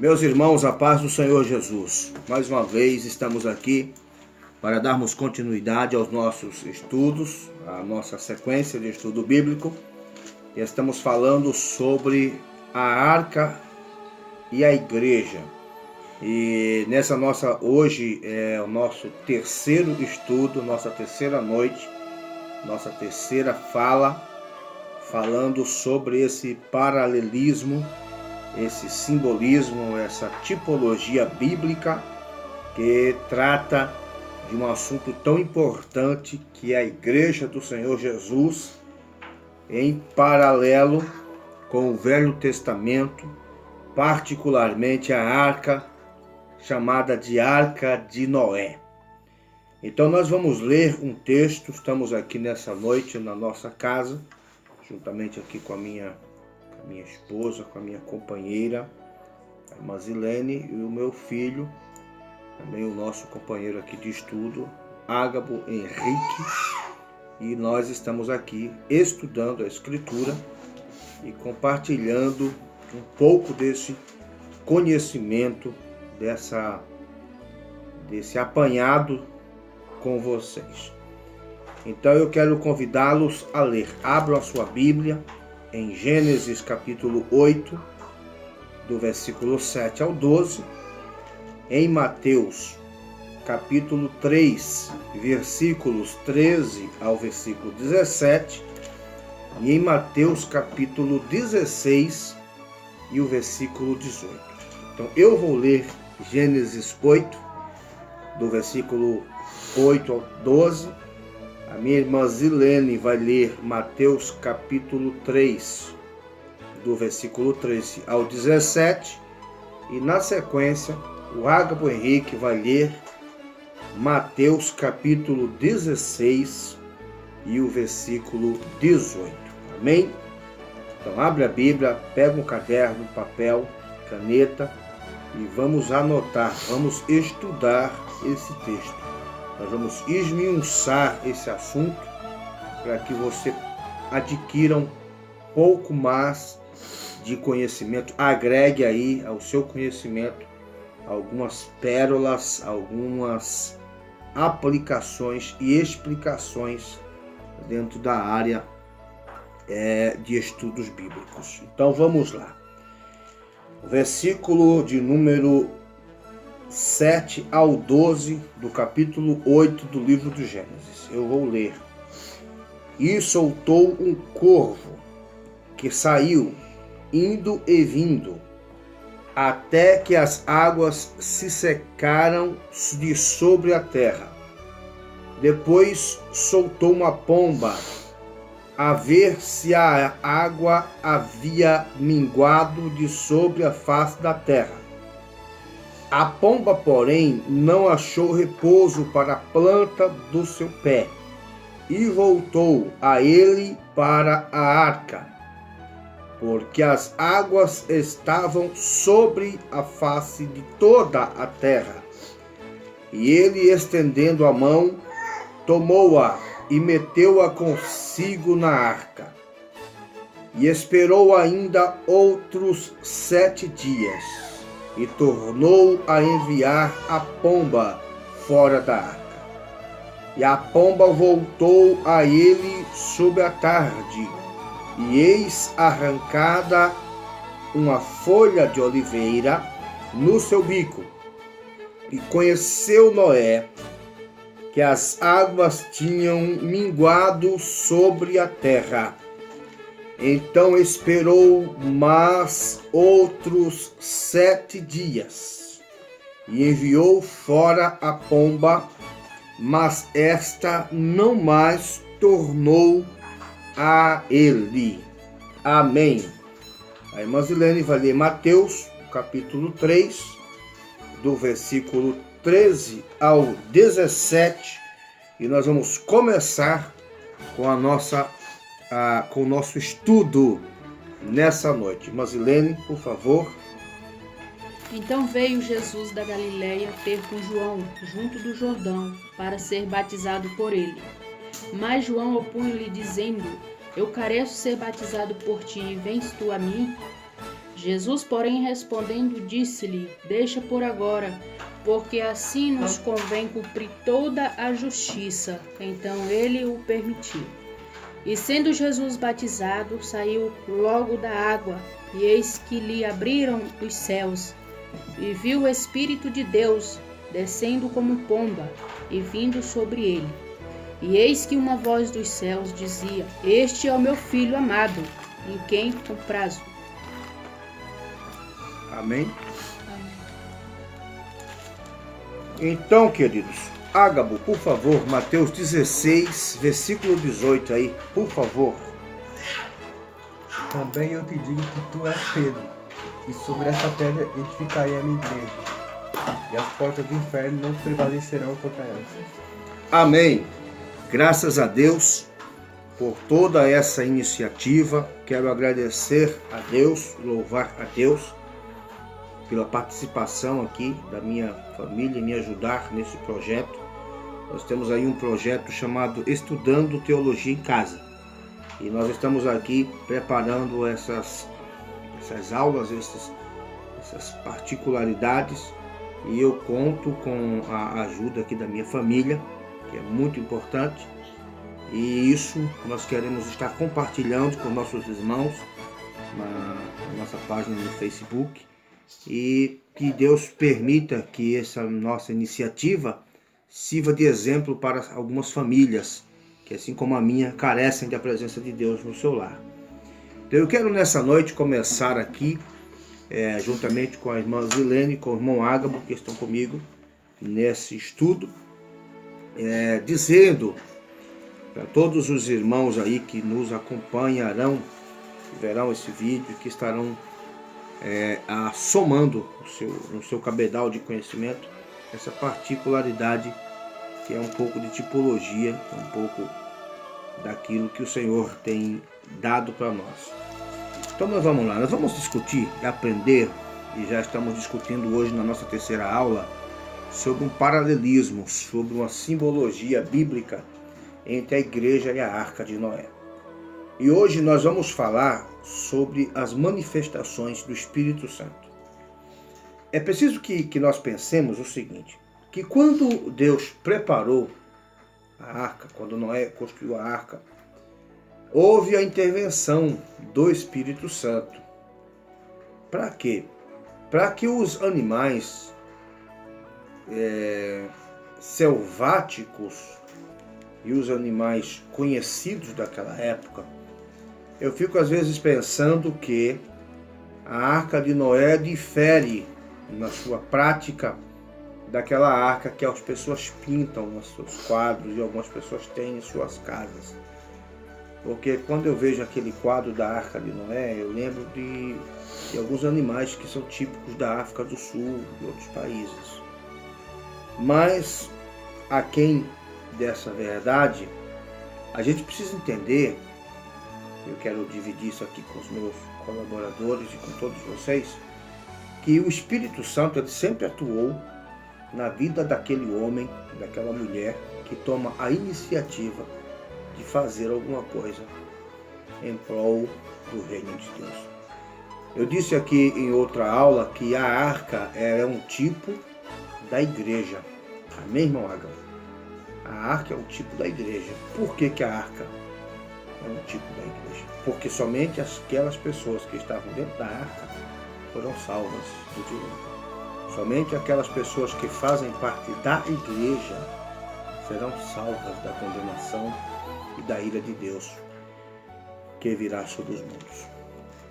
Meus irmãos, a paz do Senhor Jesus. Mais uma vez estamos aqui para darmos continuidade aos nossos estudos, a nossa sequência de estudo bíblico. E estamos falando sobre a arca e a igreja. E hoje é o nosso terceiro estudo, nossa terceira noite, nossa terceira fala, falando sobre esse paralelismo, esse simbolismo, essa tipologia bíblica que trata de um assunto tão importante que é a Igreja do Senhor Jesus, em paralelo com o Velho Testamento, particularmente a arca chamada de Arca de Noé. Então nós vamos ler um texto, estamos aqui nessa noite na nossa casa, juntamente aqui com a minha esposa, com a minha companheira, a irmã Zilene, e o meu filho, também o nosso companheiro aqui de estudo, Ágabo Henrique, e nós estamos aqui estudando a Escritura e compartilhando um pouco desse conhecimento, desse apanhado com vocês. Então eu quero convidá-los a ler. Abram a sua Bíblia em Gênesis capítulo 8, do versículo 7 ao 12, em Mateus capítulo 3, versículos 13 ao versículo 17, e em Mateus capítulo 16 e o versículo 18. Então eu vou ler Gênesis 8, do versículo 8 ao 12, a minha irmã Zilene vai ler Mateus capítulo 3, do versículo 13 ao 17, e na sequência o Ágabo Henrique vai ler Mateus capítulo 16 e o versículo 18. Amém? Então abre a Bíblia, pega um caderno, papel, caneta e vamos anotar, vamos estudar esse texto. Nós vamos esmiuçar esse assunto para que você adquira um pouco mais de conhecimento, agregue aí ao seu conhecimento algumas pérolas, algumas aplicações e explicações dentro da área de estudos bíblicos. Então vamos lá. O versículo de número 7 ao 12 do capítulo 8 do livro de Gênesis. Eu vou ler. E soltou um corvo que saiu, indo e vindo, até que as águas se secaram de sobre a terra. Depois soltou uma pomba, a ver se a água havia minguado de sobre a face da terra. A pomba, porém, não achou repouso para a planta do seu pé, e voltou a ele para a arca, porque as águas estavam sobre a face de toda a terra. E ele, estendendo a mão, tomou-a e meteu-a consigo na arca. E esperou ainda outros 7 dias, e tornou a enviar a pomba fora da arca. E a pomba voltou a ele sob a tarde, e eis arrancada uma folha de oliveira no seu bico. E conheceu Noé que as águas tinham minguado sobre a terra. Então esperou mais outros 7 dias, e enviou fora a pomba, mas esta não mais tornou a ele. Amém. A irmã Zilene vai ler Mateus, capítulo 3, do versículo 13 ao 17, e nós vamos começar com com o nosso estudo nessa noite. Irmã Zilene, por favor. Então veio Jesus da Galiléia ter com João, junto do Jordão, para ser batizado por ele. Mas João opunha-lhe, dizendo: Eu careço ser batizado por ti, e vens tu a mim? Jesus, porém, respondendo, disse-lhe: Deixa por agora, porque assim nos convém cumprir toda a justiça. Então ele o permitiu. E sendo Jesus batizado, saiu logo da água, e eis que lhe abriram os céus, e viu o Espírito de Deus descendo como pomba e vindo sobre ele. E eis que uma voz dos céus dizia: Este é o meu Filho amado, em quem comprazo. Amém? Então, queridos, Ágabo, por favor, Mateus 16, versículo 18 aí, por favor. Também eu te digo que tu és Pedro, e sobre essa pedra edificarei a minha igreja, e as portas do inferno não prevalecerão contra ela. Amém. Graças a Deus por toda essa iniciativa. Quero agradecer a Deus, louvar a Deus pela participação aqui da minha família, me ajudar nesse projeto. Nós temos aí um projeto chamado Estudando Teologia em Casa. E nós estamos aqui preparando essas aulas, essas particularidades. E eu conto com a ajuda aqui da minha família, que é muito importante. E isso nós queremos estar compartilhando com nossos irmãos na nossa página no Facebook. E que Deus permita que essa nossa iniciativa sirva de exemplo para algumas famílias que, assim como a minha, carecem da presença de Deus no seu lar. Então eu quero nessa noite começar aqui, juntamente com a irmã Zilene e com o irmão Ágabo, que estão comigo nesse estudo, dizendo para todos os irmãos aí que nos acompanharão, que verão esse vídeo, que estarão somando no seu cabedal de conhecimento essa particularidade que é um pouco de tipologia, um pouco daquilo que o Senhor tem dado para nós. Então nós vamos lá, nós vamos discutir e aprender, e já estamos discutindo hoje na nossa terceira aula, sobre um paralelismo, sobre uma simbologia bíblica entre a igreja e a Arca de Noé. E hoje nós vamos falar sobre as manifestações do Espírito Santo. É preciso que nós pensemos o seguinte, que quando Deus preparou a arca, quando Noé construiu a arca, houve a intervenção do Espírito Santo. Para quê? Para que os animais selváticos e os animais conhecidos daquela época, eu fico às vezes pensando que a Arca de Noé difere na sua prática daquela arca que as pessoas pintam nos seus quadros e algumas pessoas têm em suas casas. Porque quando eu vejo aquele quadro da Arca de Noé, eu lembro de alguns animais que são típicos da África do Sul e outros países. Mas, aquém dessa verdade, a gente precisa entender, eu quero dividir isso aqui com os meus colaboradores e com todos vocês, que o Espírito Santo ele sempre atuou na vida daquele homem, daquela mulher que toma a iniciativa de fazer alguma coisa em prol do reino de Deus. Eu disse aqui em outra aula que a arca é um tipo da igreja. Amém, irmão Ágabo? A arca é um tipo da igreja. Por que a arca é um tipo da igreja? Porque somente aquelas pessoas que estavam dentro da arca foram salvas do dilúvio. Somente aquelas pessoas que fazem parte da igreja serão salvas da condenação e da ira de Deus que virá sobre os mundos.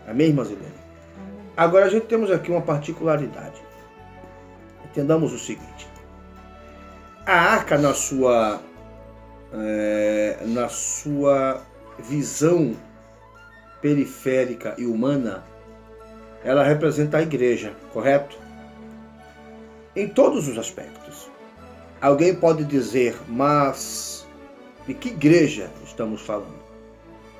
Amém, irmã Zilene? Agora a gente temos aqui uma particularidade. Entendamos o seguinte. A arca na sua visão periférica e humana, ela representa a igreja, correto? Em todos os aspectos. Alguém pode dizer, mas de que igreja estamos falando?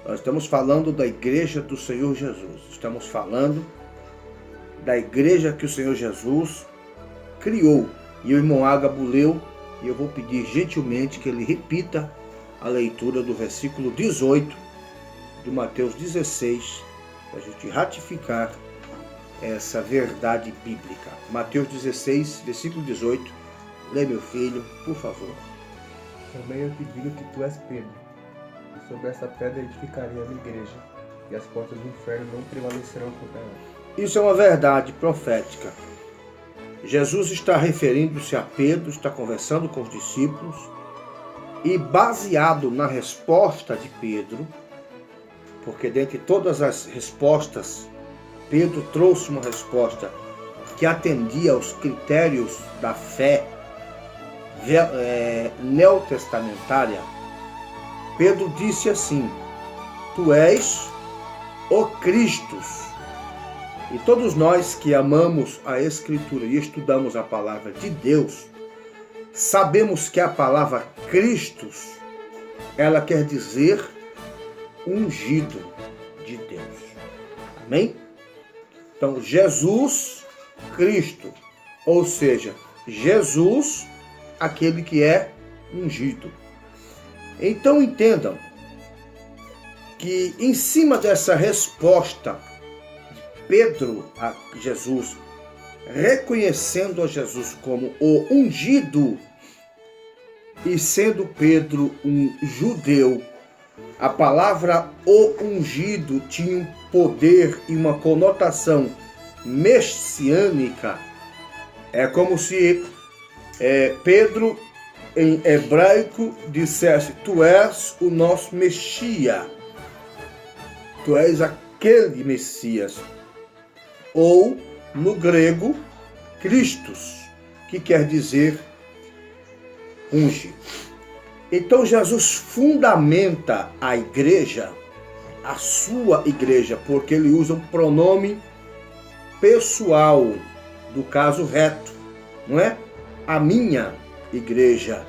Nós estamos falando da igreja do Senhor Jesus. Estamos falando da igreja que o Senhor Jesus criou. E o irmão Ágabo leu, e eu vou pedir gentilmente que ele repita a leitura do versículo 18 de Mateus 16, para a gente ratificar essa verdade bíblica. Mateus 16, versículo 18. Lê, meu filho, por favor. Também eu te digo que tu és Pedro, e sobre essa pedra edificarei a minha igreja, e as portas do inferno não prevalecerão contra ela. Isso é uma verdade profética. Jesus está referindo-se a Pedro, está conversando com os discípulos, e baseado na resposta de Pedro, porque dentre todas as respostas, Pedro trouxe uma resposta que atendia aos critérios da fé neotestamentária. Pedro disse assim: tu és o Cristo. E todos nós que amamos a Escritura e estudamos a palavra de Deus, sabemos que a palavra Cristo, ela quer dizer ungido de Deus. Amém? Então, Jesus Cristo, ou seja, Jesus, aquele que é ungido. Então entendam que em cima dessa resposta de Pedro a Jesus, reconhecendo a Jesus como o ungido e sendo Pedro um judeu, a palavra o ungido tinha um poder e uma conotação messiânica. É como se Pedro, em hebraico, dissesse: tu és o nosso Messias, tu és aquele Messias. Ou, no grego, Christos, que quer dizer ungido. Então Jesus fundamenta a igreja, a sua igreja, porque ele usa um pronome pessoal, do caso reto, não é? A minha igreja,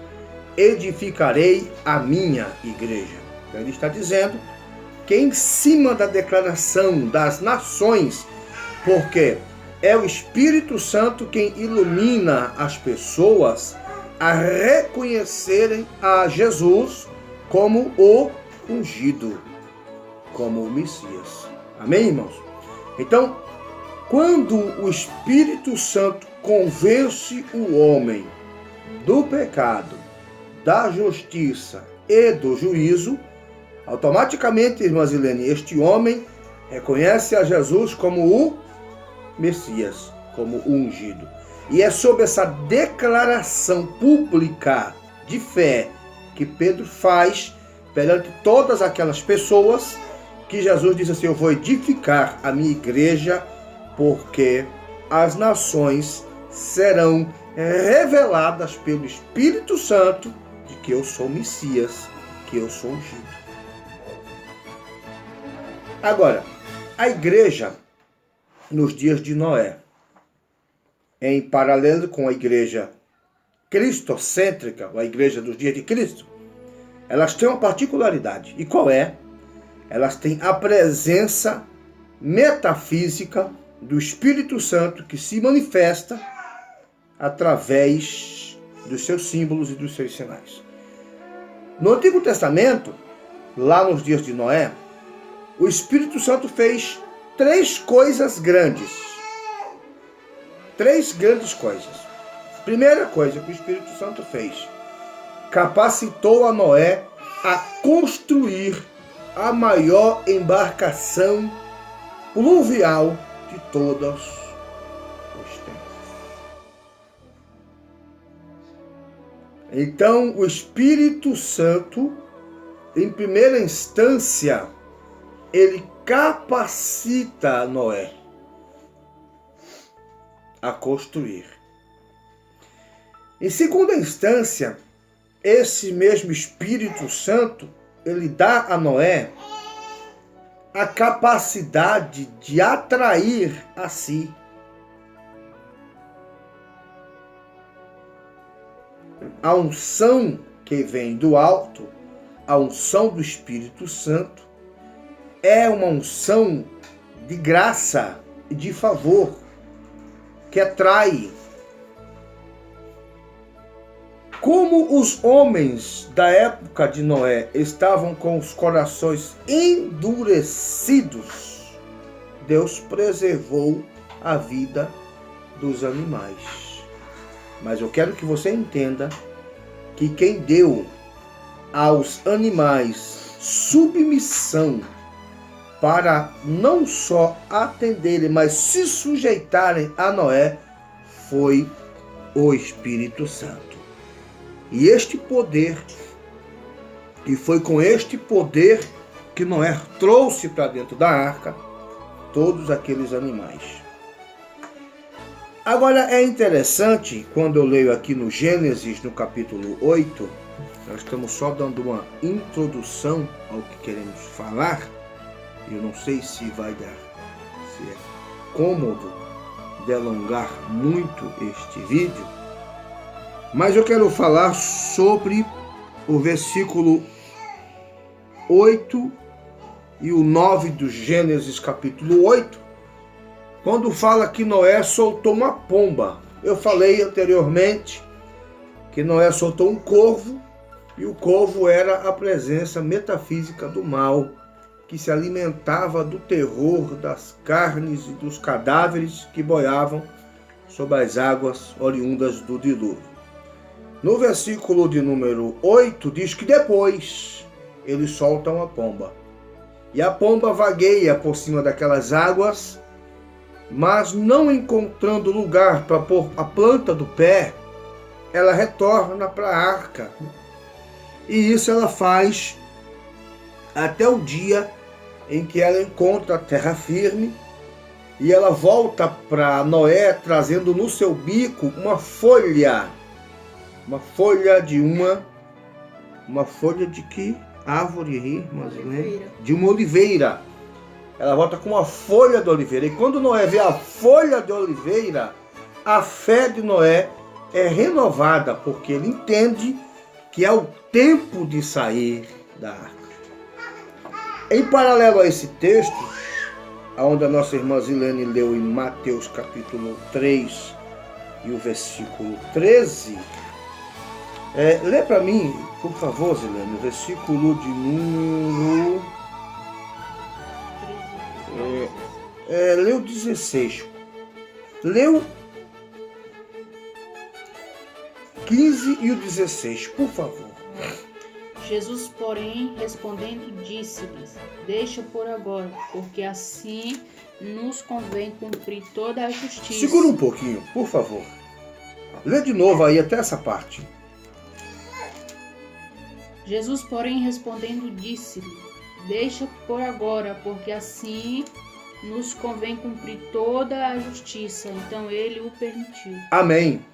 edificarei a minha igreja. Então ele está dizendo que em cima da declaração das nações, porque é o Espírito Santo quem ilumina as pessoas a reconhecerem a Jesus como o ungido, como o Messias. Amém, irmãos? Então, quando o Espírito Santo convence o homem do pecado, da justiça e do juízo, automaticamente, irmã Zilene, este homem reconhece a Jesus como o Messias, como o ungido. E é sob essa declaração pública de fé que Pedro faz perante todas aquelas pessoas que Jesus diz assim: eu vou edificar a minha igreja, porque as nações serão reveladas pelo Espírito Santo de que eu sou Messias, que eu sou ungido. Agora, a igreja nos dias de Noé, em paralelo com a igreja cristocêntrica, ou a igreja dos dias de Cristo, elas têm uma particularidade. E qual é? Elas têm a presença metafísica do Espírito Santo que se manifesta através dos seus símbolos e dos seus sinais. No Antigo Testamento, lá nos dias de Noé, o Espírito Santo fez três coisas grandes. Três grandes coisas. Primeira coisa que o Espírito Santo fez: capacitou a Noé a construir a maior embarcação pluvial de todos os tempos. Então, o Espírito Santo, em primeira instância, ele capacita Noé a construir. Em segunda instância, esse mesmo Espírito Santo, ele dá a Noé a capacidade de atrair a si. A unção que vem do alto, a unção do Espírito Santo, é uma unção de graça e de favor, que atrai. Como os homens da época de Noé estavam com os corações endurecidos, Deus preservou a vida dos animais. Mas eu quero que você entenda que quem deu aos animais submissão para não só atenderem, mas se sujeitarem a Noé, foi o Espírito Santo. E este poder, e foi com este poder que Noé trouxe para dentro da arca todos aqueles animais. Agora é interessante, quando eu leio aqui no Gênesis, no capítulo 8, nós estamos só dando uma introdução ao que queremos falar. Eu não sei se vai dar, se é cômodo delongar muito este vídeo, mas eu quero falar sobre o versículo 8 e o 9 do Gênesis capítulo 8, quando fala que Noé soltou uma pomba. Eu falei anteriormente que Noé soltou um corvo, e o corvo era a presença metafísica do mal, que se alimentava do terror das carnes e dos cadáveres que boiavam sobre as águas oriundas do dilúvio. No versículo de número 8 diz que depois eles soltam a pomba. E a pomba vagueia por cima daquelas águas, mas não encontrando lugar para pôr a planta do pé, ela retorna para a arca. E isso ela faz até o dia em que ela encontra a terra firme, e ela volta para Noé trazendo no seu bico uma folha de que árvore, irmãs? De uma oliveira. Ela volta com uma folha de oliveira, e quando Noé vê a folha de oliveira, a fé de Noé é renovada, porque ele entende que é o tempo de sair da arca. Em paralelo a esse texto, onde a nossa irmã Zilene leu em Mateus capítulo 3 e o versículo 13, lê para mim, por favor, Zilene, o versículo de número... leu 16. Leu 15 e o 16, por favor. Jesus, porém, respondendo, disse-lhes: deixa por agora, porque assim nos convém cumprir toda a justiça. Segura um pouquinho, por favor. Lê de novo aí até essa parte. Jesus, porém, respondendo, disse-lhe: deixa por agora, porque assim nos convém cumprir toda a justiça. Então ele o permitiu. Amém.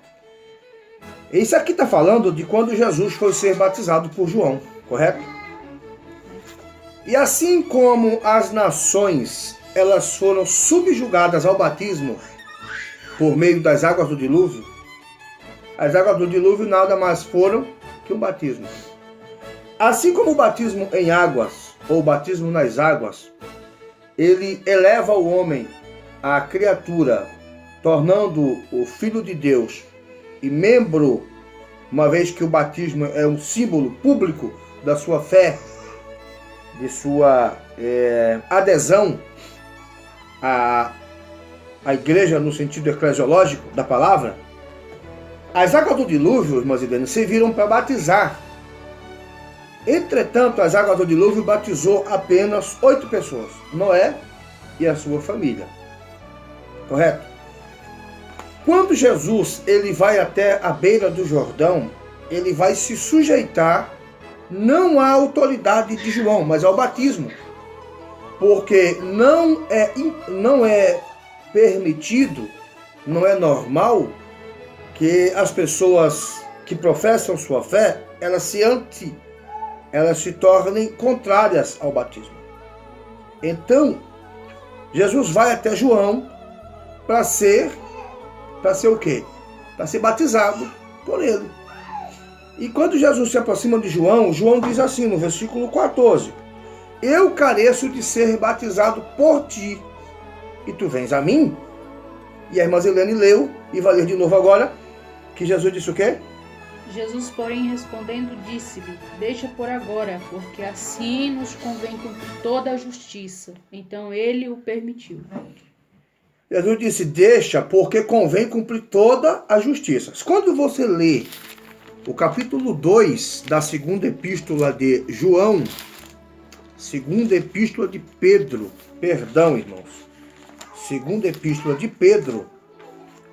Isso aqui está falando de quando Jesus foi ser batizado por João, correto? E assim como as nações, elas foram subjugadas ao batismo por meio das águas do dilúvio, as águas do dilúvio nada mais foram que um batismo. Assim como o batismo em águas, ou o batismo nas águas, ele eleva o homem, a criatura, tornando o Filho de Deus e membro, uma vez que o batismo é um símbolo público da sua fé, de sua adesão à igreja no sentido eclesiológico da palavra. As águas do dilúvio, irmãs e irmãos, serviram para batizar. Entretanto, as águas do dilúvio batizou apenas 8 pessoas, Noé e a sua família. Correto? Quando Jesus ele vai até a beira do Jordão, ele vai se sujeitar não à autoridade de João, mas ao batismo. Porque não é permitido, não é normal que as pessoas que professam sua fé, elas se tornem contrárias ao batismo. Então, Jesus vai até João para ser o quê? Para ser batizado por ele. E quando Jesus se aproxima de João, João diz assim no versículo 14: eu careço de ser batizado por ti, e tu vens a mim? E a irmã Zilene leu, e vai ler de novo agora, que Jesus disse o quê? Jesus, porém, respondendo, disse-lhe: deixa por agora, porque assim nos convém cumprir toda a justiça. Então ele o permitiu. Jesus disse, deixa, porque convém cumprir toda a justiça. Quando você lê o capítulo 2 da segunda epístola de João, segunda epístola de Pedro, perdão, irmãos, segunda epístola de Pedro,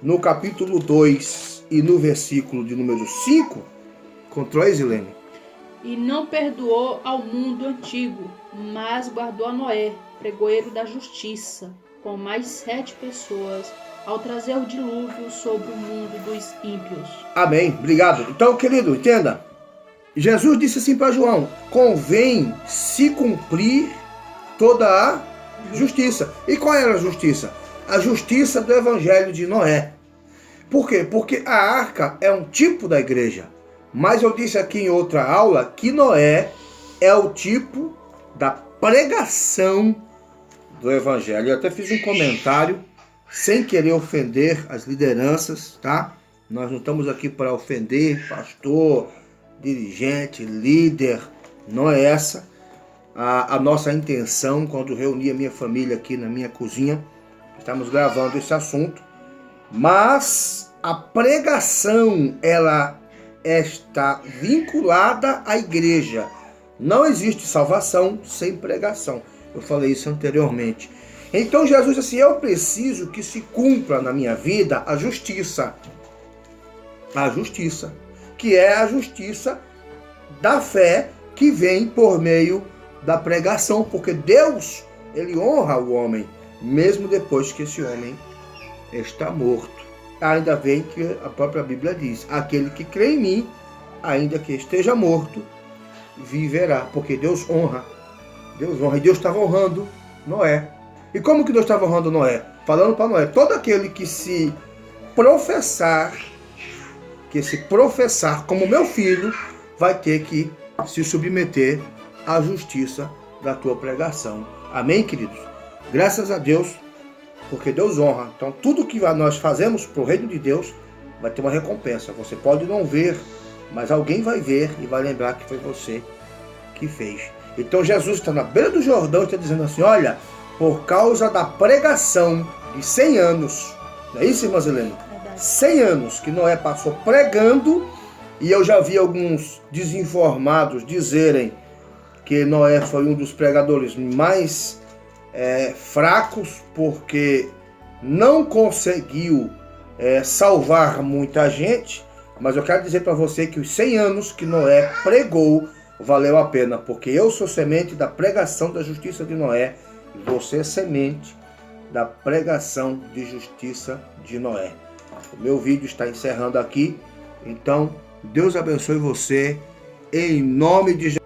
no capítulo 2 e no versículo de número 5, controla, Zilene. E não perdoou ao mundo antigo, mas guardou a Noé, pregoeiro da justiça, com mais 7 pessoas, ao trazer o dilúvio sobre o mundo dos ímpios. Amém. Obrigado. Então, querido, entenda. Jesus disse assim para João, convém se cumprir toda a justiça. E qual era a justiça? A justiça do evangelho de Noé. Por quê? Porque a arca é um tipo da igreja. Mas eu disse aqui em outra aula que Noé é o tipo da pregação do evangelho. Eu até fiz um comentário sem querer ofender as lideranças, tá? Nós não estamos aqui para ofender pastor, dirigente, líder. Não é essa a nossa intenção quando reuni a minha família aqui na minha cozinha. Estamos gravando esse assunto. Mas a pregação, ela está vinculada à igreja. Não existe salvação sem pregação. Eu falei isso anteriormente. Então Jesus disse assim, eu preciso que se cumpra na minha vida a justiça. A justiça, que é a justiça da fé que vem por meio da pregação. Porque Deus, ele honra o homem, mesmo depois que esse homem está morto. Ainda bem que a própria Bíblia diz, aquele que crê em mim, ainda que esteja morto, viverá. Porque Deus honra. Deus honra. E Deus estava honrando Noé. E como que Deus estava honrando Noé? Falando para Noé, todo aquele que se professar como meu filho, vai ter que se submeter à justiça da tua pregação. Amém, queridos? Graças a Deus, porque Deus honra. Então, tudo que nós fazemos para o reino de Deus vai ter uma recompensa. Você pode não ver, mas alguém vai ver e vai lembrar que foi você que fez. Então, Jesus está na beira do Jordão e está dizendo assim, olha, por causa da pregação de 100 anos, não é isso, irmã Helena? 100 anos que Noé passou pregando, e eu já vi alguns desinformados dizerem que Noé foi um dos pregadores mais fracos, porque não conseguiu salvar muita gente, mas eu quero dizer para você que os 100 anos que Noé pregou valeu a pena, porque eu sou semente da pregação da justiça de Noé, e você é semente da pregação de justiça de Noé. O meu vídeo está encerrando aqui, então Deus abençoe você, em nome de Jesus.